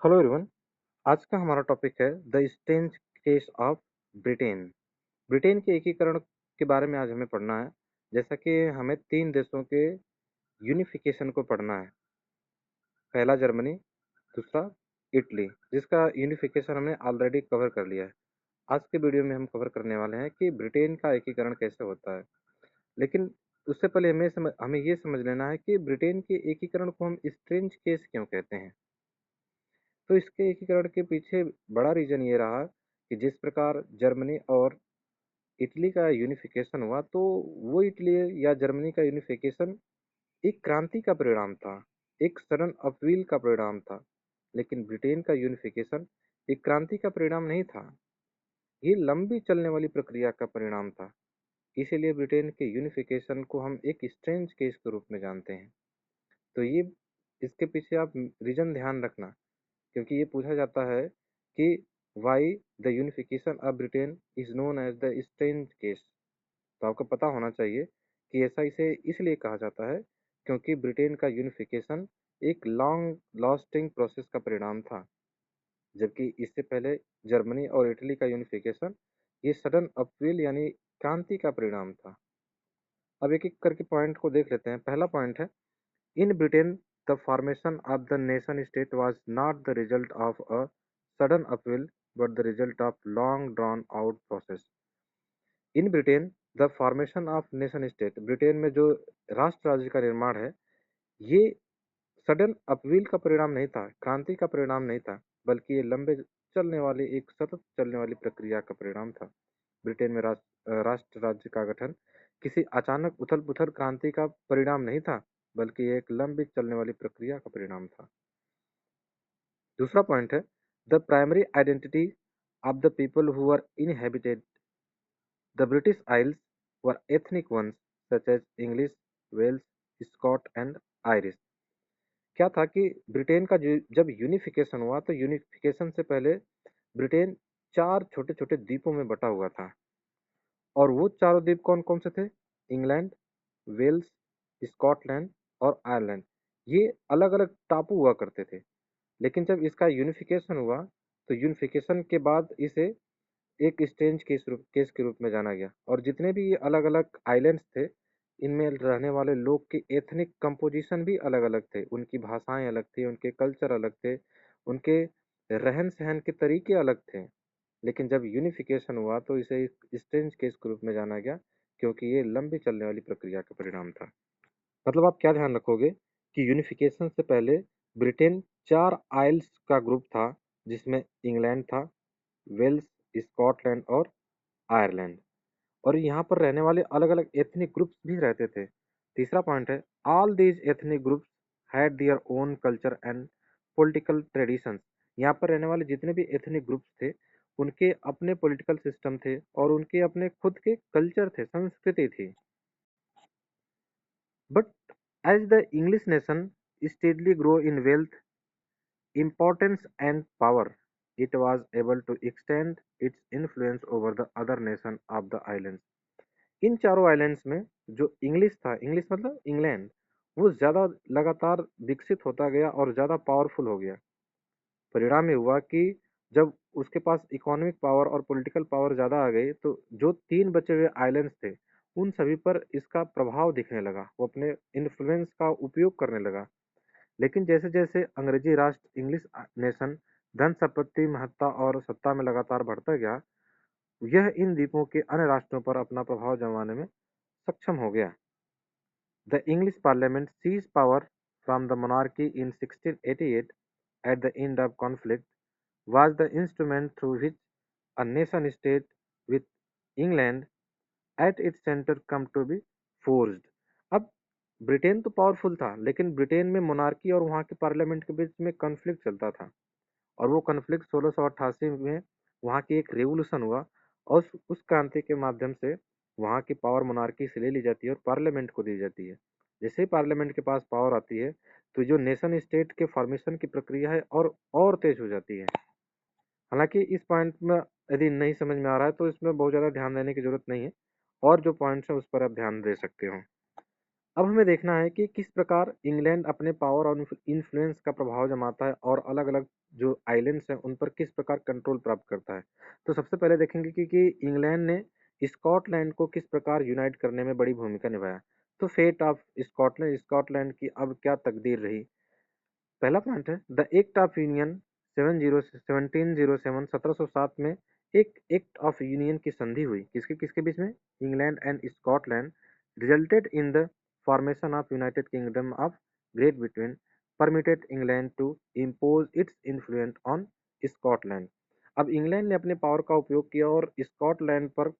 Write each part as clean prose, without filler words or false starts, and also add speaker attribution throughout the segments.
Speaker 1: Hello everyone. आज का हमारा टॉपिक है the strange case of Britain. Britain के एकीकरण के बारे में आज हमें पढ़ना है। जैसा कि हमें तीन देशों के यूनिफिकेशन को पढ़ना है। पहला जर्मनी, दूसरा इटली, जिसका यूनिफिकेशन हमने ऑलरेडी कवर कर लिया है। आज के वीडियो में हम कवर करने वाले हैं कि ब्रिटेन का एकीकरण कैसे होता है। लेकिन उससे पहले हमें ये समझ लेना है कि ब्रिटेन के एकीकरण को हम स्ट्रेंज केस क्यों कहते हैं। तो इसके एकीकरण के पीछे बड़ा रीजन ये रहा कि जिस प्रकार जर्मनी और इटली का यूनिफिकेशन हुआ, तो वो इटली या जर्मनी का यूनिफिकेशन एक क्रांति का परिणाम था, एक सडन अपील का परिणाम था। लेकिन ब्रिटेन का यूनिफिकेशन एक क्रांति का परिणाम नहीं था, ये लंबी चलने वाली प्रक्रिया का परिणाम था। इसीलिए ब्रिटेन के यूनिफिकेशन को हम एक स्ट्रेंज केस के रूप में जानते हैं। तो ये इसके पीछे आप रीजन ध्यान रखना, क्योंकि ये पूछा जाता है कि why the unification of Britain is known as the strange case. तो आपको पता होना चाहिए कि ऐसा इसे इसलिए कहा जाता है क्योंकि ब्रिटेन का यूनिफिकेशन एक लॉन्ग लास्टिंग प्रोसेस का परिणाम था, जबकि इससे पहले जर्मनी और इटली का यूनिफिकेशन ये सडन अपील यानी क्रांति का परिणाम था। अब एक एक करके पॉइंट को देख लेते हैं। पहला पॉइंट है, In Britain, the formation of the nation-state was not the result of a sudden upheaval, but the result of long drawn-out process. In Britain, the formation of nation-state, Britain में जो राष्ट्र राज्य का निर्माण है, ये सडन अपील का परिणाम नहीं था, क्रांति का परिणाम नहीं था, बल्कि ये लंबे चलने वाली एक सतत चलने वाली प्रक्रिया का परिणाम था। ब्रिटेन में राष्ट्र राज्य का गठन किसी अचानक उथल-पुथल क्रांति का परिणाम नहीं था, बल्कि एक लंबी चलने वाली प्रक्रिया का परिणाम था। दूसरा पॉइंट है, the primary identity of the people who were inhabited the British Isles were ethnic ones such as English, Welsh, Scot and Irish. क्या था कि ब्रिटेन का जब यूनिफिकेशन हुआ, तो यूनिफिकेशन से पहले ब्रिटेन चार छोटे छोटे द्वीपों में बटा हुआ था। और वो चारों द्वीप कौन कौन से थे? इंग्लैंड, वेल्स, स्कॉटलैंड और आयरलैंड। ये अलग अलग टापू हुआ करते थे। लेकिन जब इसका यूनिफिकेशन हुआ, तो यूनिफिकेशन के बाद इसे एक स्ट्रेंज केस के रूप में जाना गया। और जितने भी ये अलग अलग आइलैंड्स थे, इनमें रहने वाले लोग के एथनिक कंपोजिशन भी अलग अलग थे, उनकी भाषाएं अलग थी, उनके कल्चर अलग थे, उनके रहन सहन के तरीके अलग थे। लेकिन जब यूनिफिकेशन हुआ, तो इसे एक स्ट्रेंज केस के रूप में जाना गया, क्योंकि ये लंबी चलने वाली प्रक्रिया का परिणाम था। मतलब आप क्या ध्यान रखोगे कि यूनिफिकेशन से पहले ब्रिटेन चार आइल्स का ग्रुप था, जिसमें इंग्लैंड था, वेल्स, स्कॉटलैंड और आयरलैंड। और यहाँ पर रहने वाले अलग अलग एथनिक ग्रुप्स भी रहते थे। तीसरा पॉइंट है, all these ethnic groups had their own culture and political traditions. यहाँ पर रहने वाले जितने भी एथनिक ग्रुप्स थे, उनके अपने पॉलिटिकल सिस्टम थे और उनके अपने खुद के कल्चर थे, संस्कृति थी। But as the English nation steadily grow in wealth, importance and power, it was able to extend its influence over the other nation of the islands. इन चारों आइलैंड्स में जो इंग्लिश था, इंग्लिश मतलब इंग्लैंड, वो ज़्यादा लगातार विकसित होता गया और ज़्यादा पावरफुल हो गया। परिणाम ये हुआ कि जब उसके पास इकोनॉमिक पावर और पॉलिटिकल पावर ज़्यादा आ गई, तो जो तीन बचे हुए आइलैंड्स थे, उन सभी पर इसका प्रभाव दिखने लगा। वो अपने इन्फ्लुएंस का उपयोग करने लगा। लेकिन जैसे जैसे अंग्रेजी राष्ट्र इंग्लिश नेशन धन संपत्ति महत्ता और सत्ता में लगातार बढ़ता गया, यह इन द्वीपों के अन्य राष्ट्रों पर अपना प्रभाव जमाने में सक्षम हो गया। The English parliament seize power from the monarchy in 1688 at the end of conflict was the instrument through which a nation state with England at its center come to be forged। अब Britain तो powerful था, लेकिन Britain में monarchy और वहाँ के parliament के बीच में कॉन्फ्लिक्ट चलता था। और वो कॉन्फ्लिक्ट 1688 में वहाँ की एक रेवोल्यूशन हुआ, और उस क्रांति के माध्यम से वहाँ की पावर मोनार्की से ले ली जाती है और पार्लियामेंट को दी जाती है। जैसे ही पार्लियामेंट के पास पावर आती है, तो जो नेशन स्टेट के फॉर्मेशन की प्रक्रिया है और तेज हो जाती है। हालांकि इस पॉइंट में यदि नहीं समझ में आ रहा है, तो इसमें बहुत ज़्यादा ध्यान देने की जरूरत नहीं है, और जो पॉइंट्स हैं उस पर आप ध्यान दे सकते हो। अब हमें देखना है कि किस प्रकार इंग्लैंड अपने पावर और इन्फ्लुएंस का प्रभाव जमाता है और अलग-अलग जो आइलैंड्स हैं उन पर किस प्रकार कंट्रोल प्राप्त करता है। तो सबसे पहले देखेंगे कि इंग्लैंड ने स्कॉटलैंड को किस प्रकार यूनाइट करने में बड़ी भूमिका निभाया। तो फेट ऑफ स्कॉटलैंड स्कॉटलैंड की अब क्या तकदीर रही। पहला पॉइंट है द एक्ट ऑफ यूनियन 1707 1707 में एक एक्ट ऑफ यूनियन की संधि हुई किसके किसके बीच में, England and Scotland, resulted in the formation of United Kingdom of Great Britain, permitted England to impose its influence on Scotland. अब इंग्लैंड ने अपने पावर का उपयोग किया और स्कॉटलैंड पर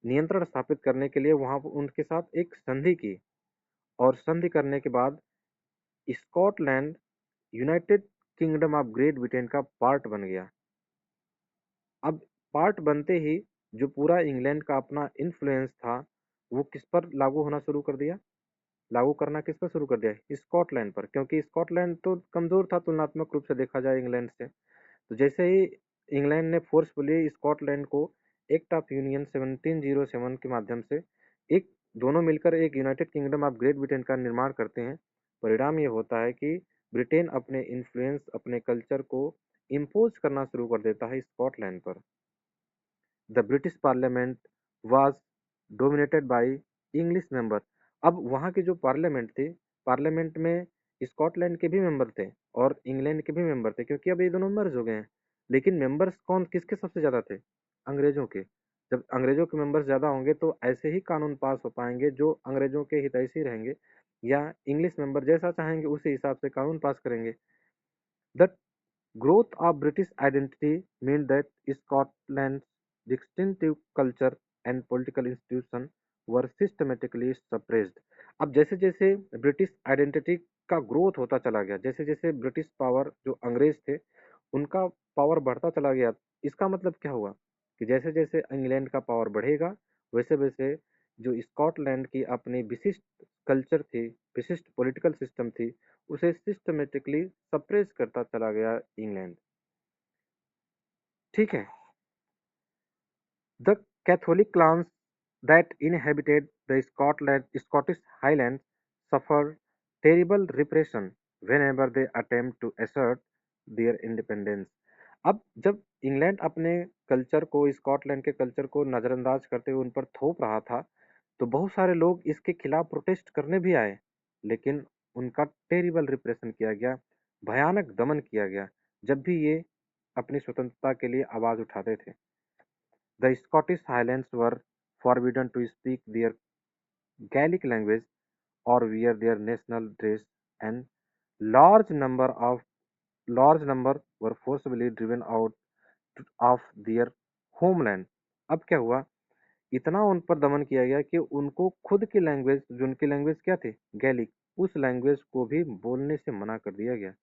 Speaker 1: नियंत्रण स्थापित करने के लिए वहां उनके साथ एक संधि की, और संधि करने के बाद Scotland United Kingdom of Great Britain का पार्ट बन गया। अब पार्ट बनते ही जो पूरा इंग्लैंड का अपना इन्फ्लुएंस था वो किस पर लागू होना शुरू कर दिया, लागू करना किस पर शुरू कर दिया, स्कॉटलैंड पर, क्योंकि स्कॉटलैंड तो कमजोर था तुलनात्मक रूप से देखा जाए इंग्लैंड से। तो जैसे ही इंग्लैंड ने फोर्सफुली स्कॉटलैंड को एक्ट ऑफ यूनियन 1707 के माध्यम से एक दोनों मिलकर एक United Kingdom of Great Britain का निर्माण करते हैं, परिणाम ये होता है कि ब्रिटेन अपने इन्फ्लुएंस अपने कल्चर को इम्पोज करना शुरू कर देता है स्कॉटलैंड पर। The British parliament was dominated by English member. अब वहाँ की जो पार्लियामेंट थी, पार्लियामेंट में स्कॉटलैंड के भी मेंबर थे और इंग्लैंड के भी मेंबर थे, क्योंकि अब ये दोनों मर्ज हो गए हैं। लेकिन मेंबर्स कौन किसके सबसे ज़्यादा थे, अंग्रेजों के। जब अंग्रेजों के मेंबर्स ज़्यादा होंगे तो ऐसे ही कानून पास हो पाएंगे जो अंग्रेजों के हितैषी रहेंगे, या इंग्लिश मेंबर जैसा चाहेंगे उसी हिसाब से कानून पास करेंगे। The growth of British identity meant that Scotland's distinctive culture and political institutions were systematically suppressed। अब जैसे जैसे ब्रिटिश आइडेंटिटी का ग्रोथ होता चला गया, जैसे जैसे ब्रिटिश पावर जो अंग्रेज थे उनका पावर बढ़ता चला गया, इसका मतलब क्या हुआ कि जैसे जैसे इंग्लैंड का पावर बढ़ेगा वैसे वैसे जो स्कॉटलैंड की अपनी विशिष्ट कल्चर थी, विशिष्ट पॉलिटिकल सिस्टम थी, उसे सिस्टमेटिकली सप्रेस करता चला गया इंग्लैंड। ठीक है। The Catholic clans that inhabited the Scottish Highlands suffered terrible repression whenever they attempt to assert their independence। अब जब इंग्लैंड अपने कल्चर को, स्कॉटलैंड के कल्चर को नज़रअंदाज करते हुए उन पर थोप रहा था, तो बहुत सारे लोग इसके खिलाफ प्रोटेस्ट करने भी आए, लेकिन उनका टेरिबल रिप्रेशन किया गया, भयानक दमन किया गया जब भी ये अपनी स्वतंत्रता के लिए आवाज उठाते थे। The Scottish Highlands were forbidden to speak their Gaelic language or wear their national dress, and large number of large number were forcibly driven out of their homeland। अब क्या हुआ, इतना उन पर दमन किया गया कि उनको खुद की लैंग्वेज, जो उनकी लैंग्वेज क्या थी, गैलिक, उस लैंग्वेज को भी बोलने से मना कर दिया गया।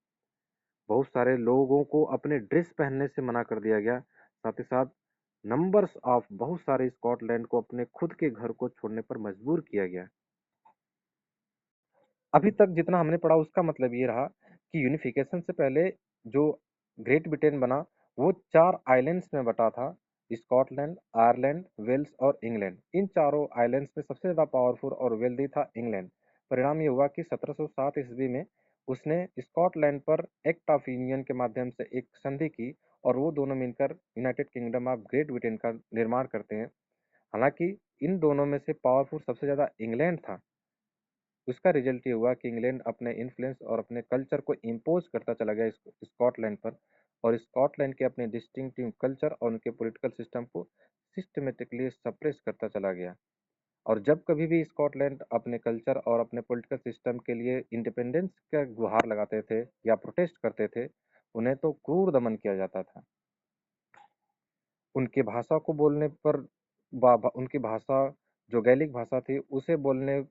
Speaker 1: बहुत सारे लोगों को अपने ड्रेस पहनने से मना कर दिया गया, साथ ही साथ नंबर्स ऑफ बहुत सारे स्कॉटलैंड को अपने खुद के घर को छोड़ने पर मजबूर किया गया। अभी तक जितना हमने पढ़ा उसका मतलब ये रहा कि यूनिफिकेशन से पहले जो ग्रेट ब्रिटेन बना वो 4 आइलैंड्स में बटा था, स्कॉटलैंड, आयरलैंड, वेल्स और इंग्लैंड। इन चारों आइलैंड्स में सबसे ज़्यादा पावरफुल और वेल्दी था इंग्लैंड। परिणाम ये हुआ कि 1707 ईस्वी में उसने स्कॉटलैंड पर एक्ट ऑफ यूनियन के माध्यम से एक संधि की और वो दोनों मिलकर United Kingdom of Great Britain का निर्माण करते हैं। हालांकि इन दोनों में से पावरफुल सबसे ज़्यादा इंग्लैंड था। उसका रिजल्ट ये हुआ कि इंग्लैंड अपने इन्फ्लुएंस और अपने कल्चर को इम्पोज करता चला गया स्कॉटलैंड पर, और स्कॉटलैंड के अपने डिस्टिंक्टिव कल्चर और उनके पॉलिटिकल सिस्टम को सिस्टमेटिकली सप्रेस करता चला गया। और जब कभी भी स्कॉटलैंड अपने कल्चर और अपने पॉलिटिकल सिस्टम के लिए इंडिपेंडेंस का गुहार लगाते थे या प्रोटेस्ट करते थे, उन्हें तो क्रूर दमन किया जाता था। उनकी भाषा को बोलने पर उनकी भाषा जो गैलिक भाषा थी उसे बोलने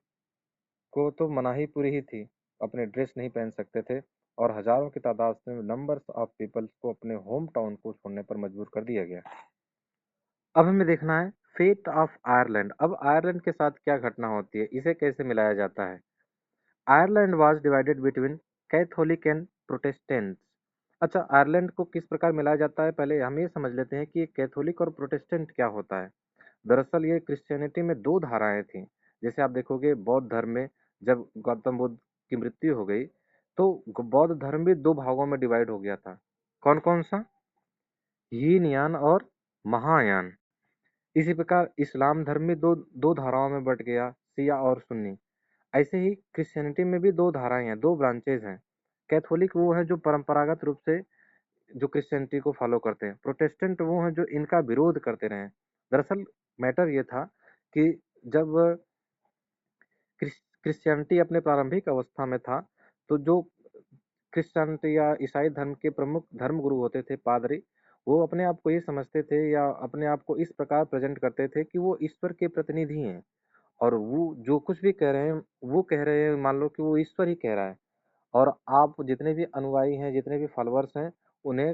Speaker 1: को तो मनाही पूरी ही थी, अपने ड्रेस नहीं पहन सकते थे, और हजारों की तादाद में नंबर्स ऑफ पीपल्स को अपने होम टाउन को छोड़ने पर मजबूर कर दिया गया। अब हमें देखना है फेट ऑफ आयरलैंड। अब आयरलैंड के साथ क्या घटना होती है, इसे कैसे मिलाया जाता है। Ireland was divided between Catholic and Protestants. अच्छा, आयरलैंड को किस प्रकार मिलाया जाता है, पहले हम ये समझ लेते हैं कि कैथोलिक और प्रोटेस्टेंट क्या होता है। दरअसल ये क्रिश्चियनिटी में दो धाराएं थी। जैसे आप देखोगे बौद्ध धर्म में जब गौतम बुद्ध की मृत्यु हो गई तो बौद्ध धर्म भी दो भागों में डिवाइड हो गया था। कौन कौन सा? यीन यान और महायान। इसी प्रकार इस्लाम धर्म भी दो दो धाराओं में बट गया, शिया और सुन्नी। ऐसे ही क्रिश्चियनिटी में भी दो धाराएं हैं, दो ब्रांचेज हैं। कैथोलिक वो है जो परंपरागत रूप से जो क्रिश्चियनिटी को फॉलो करते हैं। प्रोटेस्टेंट वो हैं जो इनका विरोध करते रहे हैं। दरअसल मैटर ये था कि जब क्रिश्चियनिटी अपने प्रारंभिक अवस्था में था, तो जो क्रिश्चियनिटी या ईसाई धर्म के प्रमुख धर्म गुरु होते थे, पादरी, वो अपने आप को ये समझते थे या अपने आप को इस प्रकार प्रेजेंट करते थे कि वो ईश्वर के प्रतिनिधि हैं, और वो जो कुछ भी कह रहे हैं वो कह रहे हैं, मान लो कि वो ईश्वर ही कह रहा है, और आप जितने भी अनुयायी हैं, जितने भी फॉलोअर्स हैं, उन्हें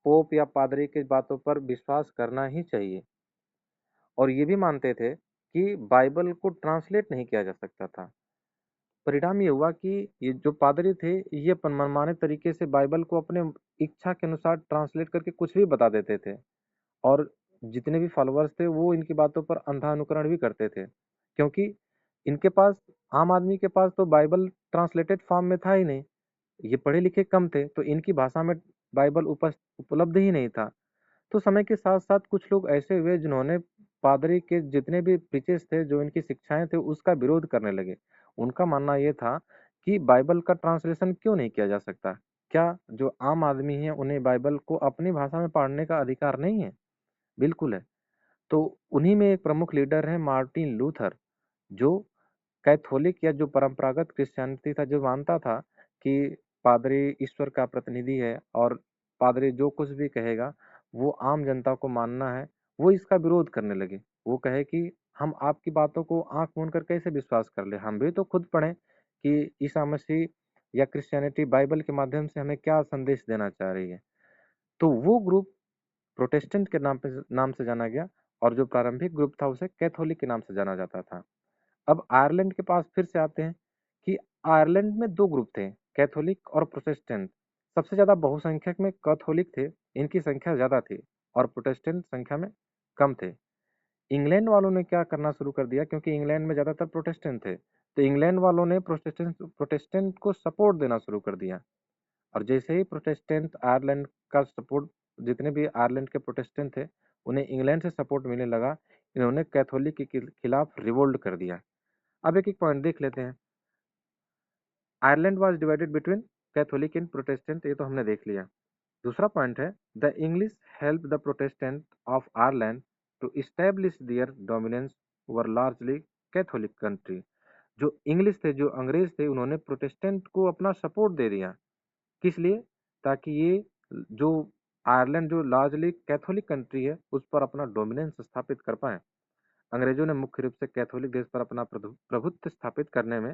Speaker 1: पोप या पादरी की बातों पर विश्वास करना ही चाहिए। और ये भी मानते थे कि बाइबल को ट्रांसलेट नहीं किया जा सकता था। परिणाम ये हुआ कि ये जो पादरी थे, ये मनमाने तरीके से बाइबल को अपने इच्छा के अनुसार ट्रांसलेट करके कुछ भी बता देते थे, और जितने भी फॉलोअर्स थे वो इनकी बातों पर अंधा अनुकरण भी करते थे, क्योंकि इनके पास, आम आदमी के पास तो बाइबल ट्रांसलेटेड फॉर्म में था ही नहीं। ये पढ़े लिखे कम थे, तो इनकी भाषा में बाइबल उपलब्ध ही नहीं था। तो समय के साथ साथ कुछ लोग ऐसे हुए जिन्होंने पादरी के जितने भी प्रीचेस थे, जो इनकी शिक्षाएं थे, उसका विरोध करने लगे। उनका मानना यह था कि बाइबल का ट्रांसलेशन क्यों नहीं किया जा सकता? क्या जो आम आदमी है उन्हें बाइबल को अपनी भाषा में पढ़ने का अधिकार नहीं है? बिल्कुल है। तो उन्हीं में एक प्रमुख लीडर है मार्टिन लूथर, जो कैथोलिक या जो परंपरागत क्रिश्चियनिटी था, जो मानता था कि पादरी ईश्वर का प्रतिनिधि है और पादरी जो कुछ भी कहेगा वो आम जनता को मानना है। वो इसका विरोध करने लगे। वो कहे कि हम आपकी बातों को आंख मूंद कर कैसे विश्वास कर ले, हम भी तो खुद पढ़ें कि ईसा मसीह या क्रिश्चियनिटी बाइबल के माध्यम से हमें क्या संदेश देना चाह रही है। तो वो ग्रुप प्रोटेस्टेंट के नाम से जाना गया, और जो प्रारंभिक ग्रुप था उसे कैथोलिक के नाम से जाना जाता था। अब आयरलैंड के पास फिर से आते हैं कि आयरलैंड में दो ग्रुप थे, कैथोलिक और प्रोटेस्टेंट। सबसे ज्यादा बहुसंख्यक में कैथोलिक थे, इनकी संख्या ज्यादा थी, और प्रोटेस्टेंट संख्या में कम थे। इंग्लैंड वालों ने क्या करना शुरू कर दिया, क्योंकि इंग्लैंड में ज्यादातर प्रोटेस्टेंट थे, तो इंग्लैंड वालों ने प्रोटेस्टेंट को सपोर्ट देना शुरू कर दिया। और जैसे ही प्रोटेस्टेंट आयरलैंड का सपोर्ट, जितने भी आयरलैंड के प्रोटेस्टेंट थे, उन्हें इंग्लैंड से सपोर्ट मिलने लगा, इन्होंने कैथोलिक के खिलाफ रिवोल्ट कर दिया। अब एक एक पॉइंट देख लेते हैं। Ireland was divided between Catholic and Protestant, ये तो हमने देख लिया। दूसरा पॉइंट है, the English help the Protestant of Ireland to establish their dominance over largely Catholic country. जो इंग्लिश थे, जो अंग्रेज थे, उन्होंने प्रोटेस्टेंट को अपना सपोर्ट दे दिया। किस लिए? ताकि ये जो आयरलैंड जो लार्जली कैथोलिक कंट्री है, उस पर अपना डोमिनेंस स्थापित कर पाए। अंग्रेजों ने मुख्य रूप से कैथोलिक देश पर अपना प्रभुत्व स्थापित करने में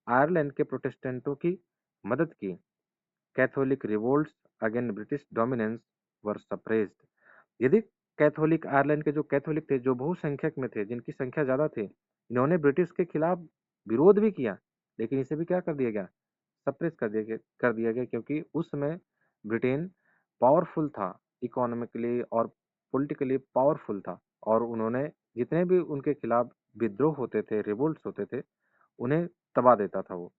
Speaker 1: आयरलैंड के प्रोटेस्टेंटों की मदद की। Catholic revolts against British dominance were suppressed. यदि कैथोलिक आयरलैंड के जो कैथोलिक थे, जो बहुसंख्यक में थे, जिनकी संख्या ज्यादा थी, इन्होंने ब्रिटिश के खिलाफ विरोध भी किया, लेकिन इसे भी क्या कर दिया गया? सप्रेस कर दिया गया, क्योंकि उस समय ब्रिटेन पावरफुल था, इकोनॉमिकली और पॉलिटिकली पावरफुल था, और उन्होंने जितने भी उनके खिलाफ विद्रोह होते थे, रिवोल्ट्स होते थे, उन्हें दबा देता था वो।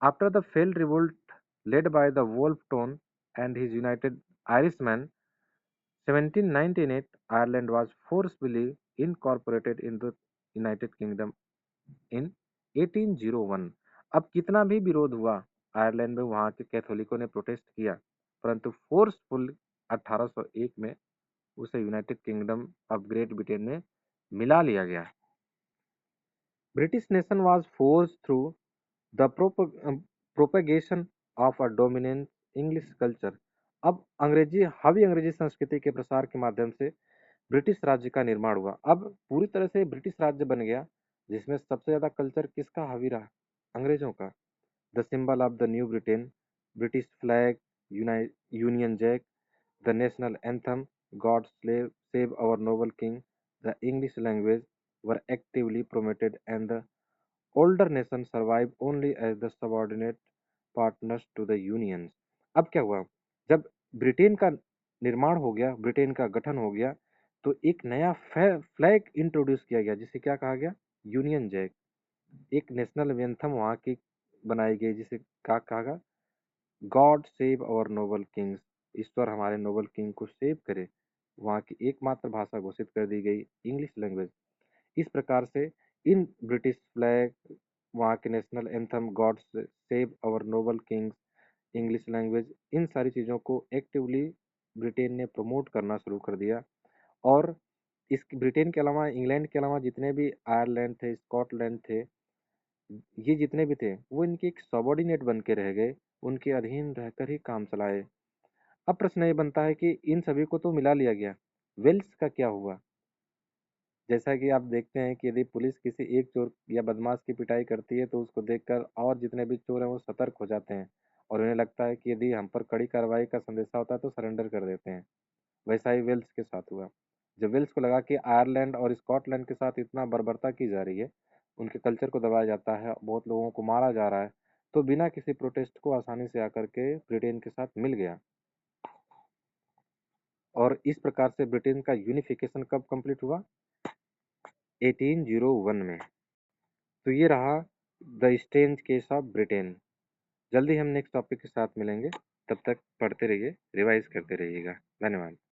Speaker 1: After the failed revolt led by the Wolfe Tone and his United Irishmen, 1798, Ireland was forcibly incorporated in the United Kingdom in 1801। अब कितना भी विरोध हुआ आयरलैंड में, वहां के कैथोलिकों ने प्रोटेस्ट किया, परंतु फोर्सफुल 1801 में उसे United Kingdom of Great Britain में मिला लिया गया। British nation was force through the propagation of a dominant English culture. अब हावी अंग्रेजी संस्कृति के प्रसार के माध्यम से ब्रिटिश राज्य का निर्माण हुआ। अब पूरी तरह से ब्रिटिश राज्य बन गया, जिसमें सबसे ज्यादा कल्चर किसका हावी रहा? अंग्रेजों का। The symbol of the new Britain, British flag, Union Jack, the national anthem, God save our noble king, the English language were actively promoted, and the older nations survive only as the subordinate partners to the unions। अब क्या हुआ? जब Britain का निर्माण हो गया, Britain का गठन हो गया, तो एक नया फ्लैग इंट्रोड्यूस किया गया, जिसे क्या कहा गया? Union jack. एक नेशनल एंथम वहाँ की बनाई गई, जिसे कहा गया God save our noble kings, ईश्वर हमारे नोबल किंग को सेव करे। वहाँ की एकमात्र भाषा घोषित कर दी गई इंग्लिश लैंग्वेज। इस प्रकार से इन ब्रिटिश फ्लैग, वहाँ के national anthem, God save our noble kings, English language, इन सारी चीज़ों को एक्टिवली ब्रिटेन ने प्रमोट करना शुरू कर दिया। और इस ब्रिटेन के अलावा, इंग्लैंड के अलावा जितने भी आयरलैंड थे, स्कॉटलैंड थे, ये जितने भी थे वो इनके एक सबॉर्डिनेट बन के रह गए, उनके अधीन रहकर ही काम चलाए। अब प्रश्न ये बनता है कि इन सभी को तो मिला लिया गया, वेल्स का क्या हुआ? जैसा कि आप देखते हैं कि यदि पुलिस किसी एक चोर या बदमाश की पिटाई करती है तो उसको देखकर और जितने भी चोर हैं वो सतर्क हो जाते हैं, और उन्हें लगता है कि यदि हम पर कड़ी कार्रवाई का संदेशा होता है तो सरेंडर कर देते हैं। वैसा ही वेल्स के साथ हुआ। जब वेल्स को लगा कि आयरलैंड और स्कॉटलैंड के साथ इतना बर्बरता की जा रही है, उनके कल्चर को दबाया जाता है, बहुत लोगों को मारा जा रहा है, तो बिना किसी प्रोटेस्ट को आसानी से आकर के ब्रिटेन के साथ मिल गया। और इस प्रकार से ब्रिटेन का यूनिफिकेशन कब कंप्लीट हुआ? 1801 में। तो ये रहा the strange case of Britain. जल्दी हम नेक्स्ट टॉपिक के साथ मिलेंगे, तब तक पढ़ते रहिए, रिवाइज करते रहिएगा। धन्यवाद।